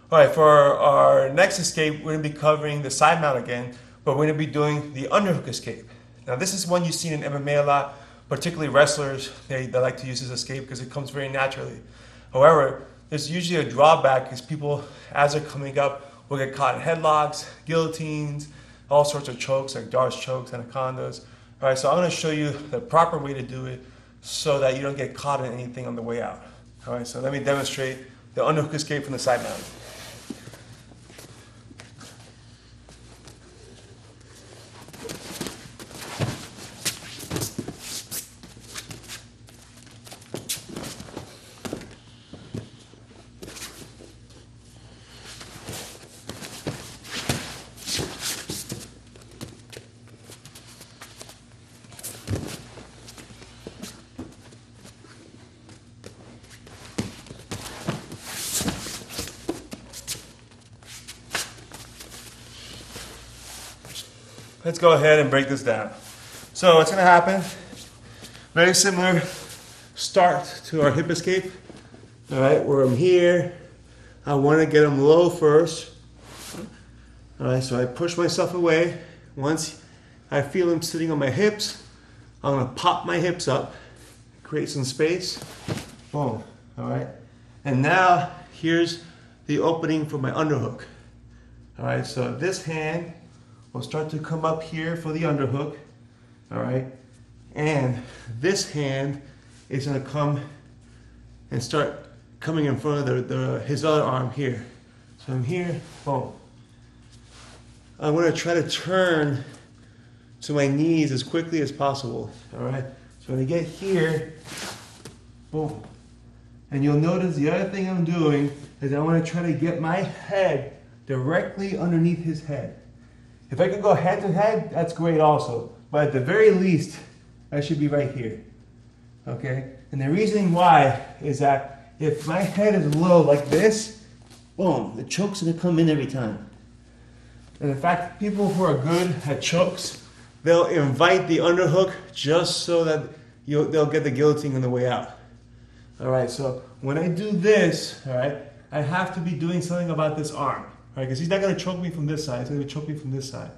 All right, for our next escape, we're going to be covering the side mount again, but we're going to be doing the underhook escape. Now, this is one you've seen in MMA a lot, particularly wrestlers. They like to use this escape because it comes very naturally. However, there's usually a drawback because people, as they're coming up, will get caught in headlocks, guillotines, all sorts of chokes like Darce chokes, anacondas. All right, so I'm going to show you the proper way to do it so that you don't get caught in anything on the way out. All right, so let me demonstrate the underhook escape from the side mount. Let's go ahead and break this down. So what's going to happen, very similar start to our hip escape. All right, where I'm here, I want to get them low first. All right, so I push myself away. Once I feel them sitting on my hips, I'm going to pop my hips up, create some space. Boom. All right, and now here's the opening for my underhook. All right, so this hand will start to come up here for the underhook, all right? And this hand is gonna come and start coming in front of his other arm here. So I'm here, boom. I'm gonna try to turn to my knees as quickly as possible, all right? So when I get here, boom. And you'll notice the other thing I'm doing is I wanna try to get my head directly underneath his head. If I can go head to head, that's great also. But at the very least, I should be right here, okay? And the reason why is that if my head is low like this, boom, the choke's gonna come in every time. And in fact, people who are good at chokes, they'll invite the underhook just so that they'll get the guillotine on the way out. All right, so when I do this, all right, I have to be doing something about this arm. Right, because he's not going to choke me from this side, he's going to choke me from this side.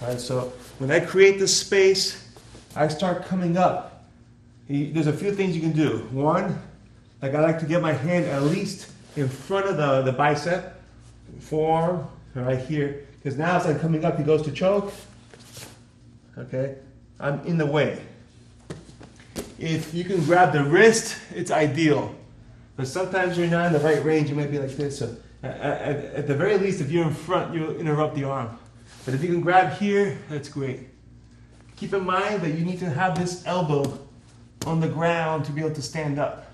All right, so when I create this space, I start coming up. There's a few things you can do. One, like I like to get my hand at least in front of the bicep, forearm, right here. Because now as I'm coming up, he goes to choke. Okay, I'm in the way. If you can grab the wrist, it's ideal. But sometimes you're not in the right range, you might be like this. So at the very least, if you're in front, you'll interrupt the arm. But if you can grab here, that's great. Keep in mind that you need to have this elbow on the ground to be able to stand up.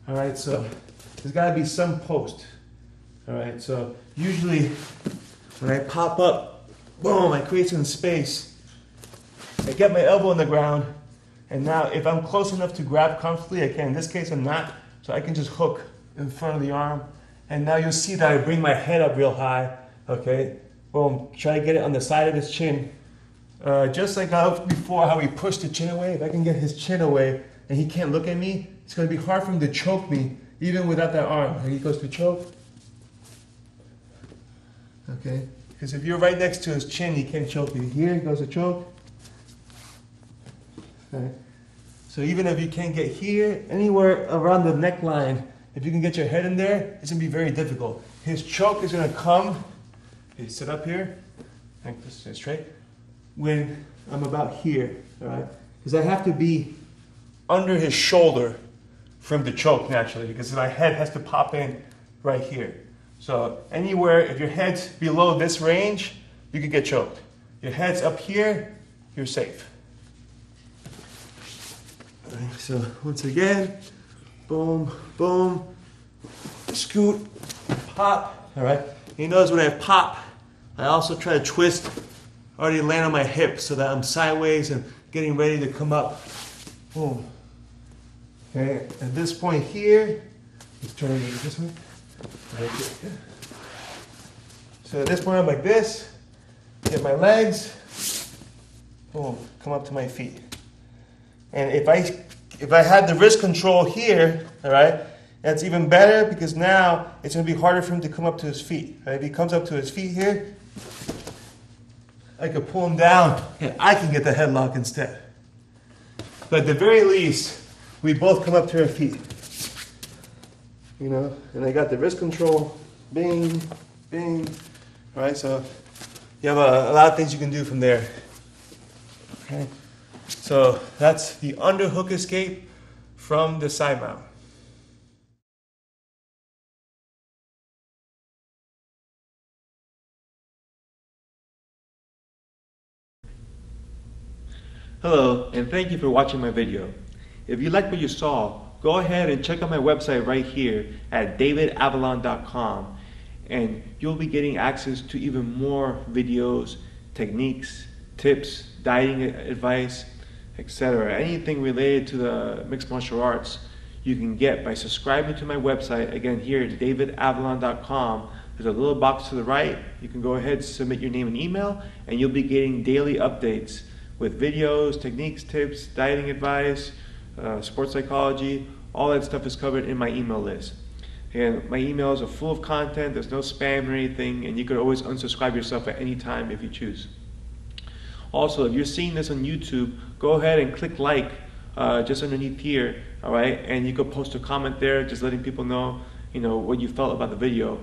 All right, so there's got to be some post. All right, so usually when I pop up, boom, I create some space. I get my elbow on the ground, and now if I'm close enough to grab comfortably, I can. In this case, I'm not, so I can just hook in front of the arm. And now you'll see that I bring my head up real high, okay? Boom, try to get it on the side of his chin. Just like before, how he pushed the chin away. If I can get his chin away and he can't look at me, it's gonna be hard for him to choke me, even without that arm. He goes to choke, okay? Because if you're right next to his chin, he can't choke you. Here, he goes to choke. Okay. So even if you can't get here, anywhere around the neckline, if you can get your head in there, it's going to be very difficult. His choke is going to come, okay, sit up here, like this, straight, when I'm about here, all right? Because I have to be under his shoulder for him to choke naturally, because my head has to pop in right here. So anywhere, if your head's below this range, you could get choked. Your head's up here, you're safe. All right, so once again, boom, boom, scoot, pop, all right? You notice when I pop, I also try to twist, already land on my hip so that I'm sideways and getting ready to come up, boom. Okay, at this point here, let's turn it this way. Right here. So at this point I'm like this, get my legs, boom, come up to my feet. And if I had the wrist control here, all right, That's even better because now it's going to be harder for him to come up to his feet. Right? If he comes up to his feet here, I could pull him down and I can get the headlock instead. But at the very least, we both come up to our feet. You know, and I got the wrist control. Bing, bing. All right, so you have a lot of things you can do from there. Okay, so that's the underhook escape from the side mount. Hello, and thank you for watching my video. If you liked what you saw, go ahead and check out my website right here at davidavellan.com, and you'll be getting access to even more videos, techniques, tips, dieting advice, etc. Anything related to the mixed martial arts you can get by subscribing to my website. Again, here at davidavellan.com. There's a little box to the right. You can go ahead, submit your name and email, and you'll be getting daily updates with videos, techniques, tips, dieting advice, sports psychology. All that stuff is covered in my email list. And my emails are full of content. There's no spam or anything, and you could always unsubscribe yourself at any time if you choose. Also, if you're seeing this on YouTube, go ahead and click like just underneath here, all right? And you could post a comment there, just letting people know, what you felt about the video.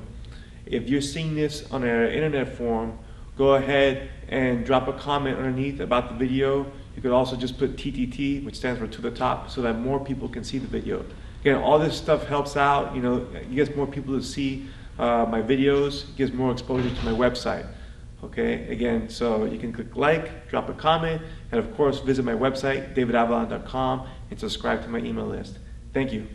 If you're seeing this on an internet forum, go ahead and drop a comment underneath about the video. You could also just put TTT, which stands for to the top, so that more people can see the video. Again, all this stuff helps out. It gets more people to see my videos, it gives more exposure to my website. Okay, again, so you can click like, drop a comment, and of course visit my website, davidavellan.com, and subscribe to my email list. Thank you.